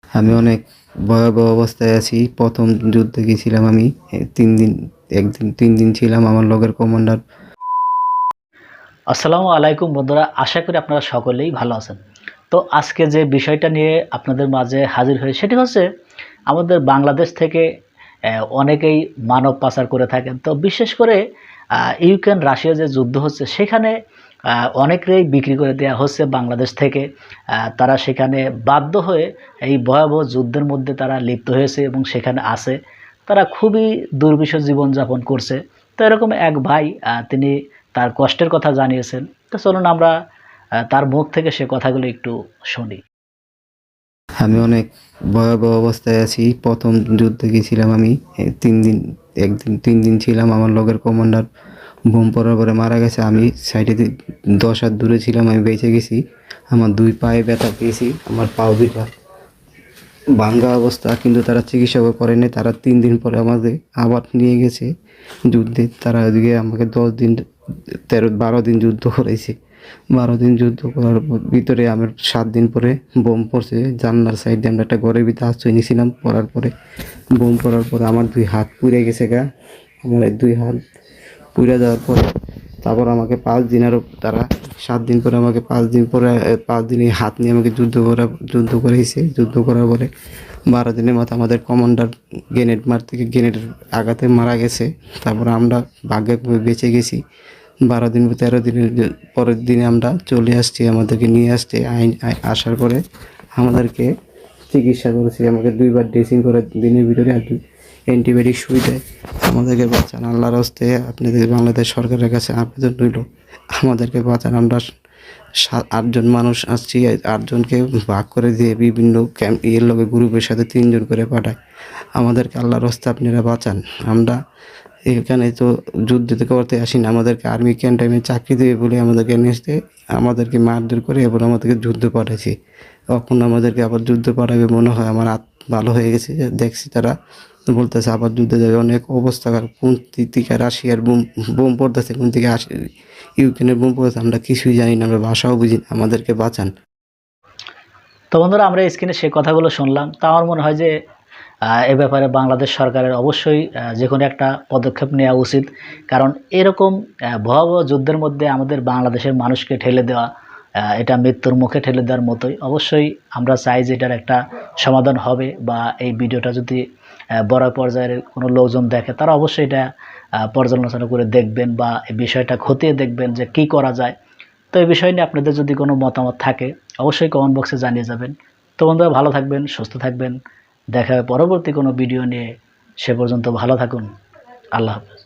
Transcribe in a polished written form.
আমি অনেক ভয়াবহ অবস্থায় আছি। প্রথম যুদ্ধে গেছিলাম আমি। ৩ দিন ১ দিন ৩ দিন ছিলাম। আমার লগের কমান্ডার আসসালামু আলাইকুম বন্ধুরা, আশা করি আপনারা সকলেই ভালো আছেন। তো আজকে যে বিষয়টা নিয়ে আপনাদের মাঝে হাজির হই সেটি হচ্ছে আমাদের বাংলাদেশ থেকে অনেকেই মানব পাচার করে থাকেন। তো বিশেষ করে ইউক্রেন রাশিয়া যে যুদ্ধ হচ্ছে সেখানে অনেকেই বিক্রি করে দেওয়া হচ্ছে বাংলাদেশ থেকে। তারা সেখানে বাধ্য হয়ে এই ভয়াবহ যুদ্ধের মধ্যে তারা লিপ্ত হয়েছে এবং সেখানে আছে। তারা খুবই দুর্বিষহ জীবনযাপন করছে। তো এরকম এক ভাই তিনি তার কষ্টের কথা জানিয়েছেন। তো চলুন আমরা তার মুখ থেকে সে কথাগুলো একটু শুনি। আমি অনেক ভয়াবহ অবস্থায় আছি। প্রথম যুদ্ধে গেছিলাম আমি। ৩ দিন ১ দিন ৩ দিন ছিলাম। আমার লগের কমান্ডার বোম পড়ার পরে মারা গেছে। আমি সাইডে ১০ হাত দূরে ছিলাম। আমি বেঁচে গেছি। আমার ২ পায়ে ব্যথা পেয়েছি। আমার পাও ২ টা ভাঙ্গা অবস্থা, কিন্তু তারা চিকিৎসাও করেনি। তারা ৩ দিন পরে আমাদের আবার নিয়ে গেছে যুদ্ধে। তারা ওদিকে আমাকে ১০ দিন ১৩-১২ দিন যুদ্ধ করাইছে। ১২ দিন যুদ্ধ করার ভিতরে আমার ৭ দিন পরে বোম পড়ছে জানলার সাইডে। আমরা একটা ঘরের ভিতরে আশ্রয় নিয়েছিলাম। পড়ার পরে বোম পড়ার পরে আমার ২ হাত পুড়ে গেছে গা। আমার এই ২ হাত পুড়ে যাওয়ার পরে তারপর আমাকে ৫ দিন আরও তারা ৭ দিন পরে আমাকে ৫ দিন পরে ৫ দিন এই হাত নিয়ে আমাকে যুদ্ধ করাইছে। যুদ্ধ করার পরে ১২ দিনের মাথায় আমাদের কমান্ডার গ্রেনেডের আঘাতে মারা গেছে। তারপর আমরা ভাগ্যক্রমে বেঁচে গেছি। ১২ দিন ১৩ দিনের পরের দিনে আমরা চলে আসছি। আমাদেরকে নিয়ে আসছে আসার পরে আমাদেরকে চিকিৎসা করেছে। আমাকে ২ বার ড্রেসিং করে দিনের ভিতরে আর অ্যান্টিবায়োটিক সুই দেয়। আমাদেরকে বাঁচান, আল্লাহর হস্তে আপনাদের বাংলাদেশ সরকারের কাছে আবেদন রইল, আমাদেরকে বাঁচান। আমরা ৮ জন মানুষ আসছি। ৮ জনকে ভাগ করে দিয়ে বিভিন্ন ক্যাম্প লগে গ্রুপের সাথে ৩ জন করে পাঠায়। আমাদেরকে আল্লাহর হস্তে আপনারা বাঁচান। আমরা এখানে তো যুদ্ধ করতে আসি না। আমাদেরকে আর্মি ক্যান্টাইমে চাকরি দেবে বলে আমাদেরকে নিয়ে আসতে, আমাদেরকে মারধর করে এবার আমাদেরকে যুদ্ধ পাঠাইছে। তখন আমাদেরকে আবার যুদ্ধ পাঠাবে মনে হয়। আমার ভালো হয়ে গেছে। দেখছি তারা বলতেছে আবার যুদ্ধে যাবে। অনেক অবস্থা খারাপ। কোন দিক থেকে রাশিয়ার বোম পড়তেছে, কোন থেকে ইউক্রেনের বোম পড়তেছে, আমরা কিছুই জানি না। আমরা ভাষাও বুঝি না। আমাদেরকে বাঁচান। তো বন্ধুরা, আমরা স্ক্রিনে সে কথাগুলো শুনলাম। তা আমার মনে হয় যে এ ব্যাপারে বাংলাদেশ সরকারের অবশ্যই যে কোনো একটা পদক্ষেপ নেওয়া উচিত। কারণ এরকম ভয়াবহ যুদ্ধের মধ্যে আমাদের বাংলাদেশের মানুষকে ঠেলে দেওয়া, এটা মৃত্যুর মুখে ঠেলে দেওয়ার মতোই। অবশ্যই আমরা চাই যে এটার একটা সমাধান হবে, বা এই ভিডিওটা যদি বড় পর্যায়ের কোনো লোকজন দেখে তারা অবশ্যই এটা পর্যালোচনা করে দেখবেন, বা এই বিষয়টা খতিয়ে দেখবেন যে কি করা যায়। তো এই বিষয় নিয়ে আপনাদের যদি কোনো মতামত থাকে অবশ্যই কমেন্ট বক্সে জানিয়ে যাবেন। তো বন্ধুরা, ভালো থাকবেন, সুস্থ থাকবেন। দেখা হবে পরবর্তী কোনো ভিডিও নিয়ে। সে পর্যন্ত ভালো থাকুন। আল্লাহ হাফেজ।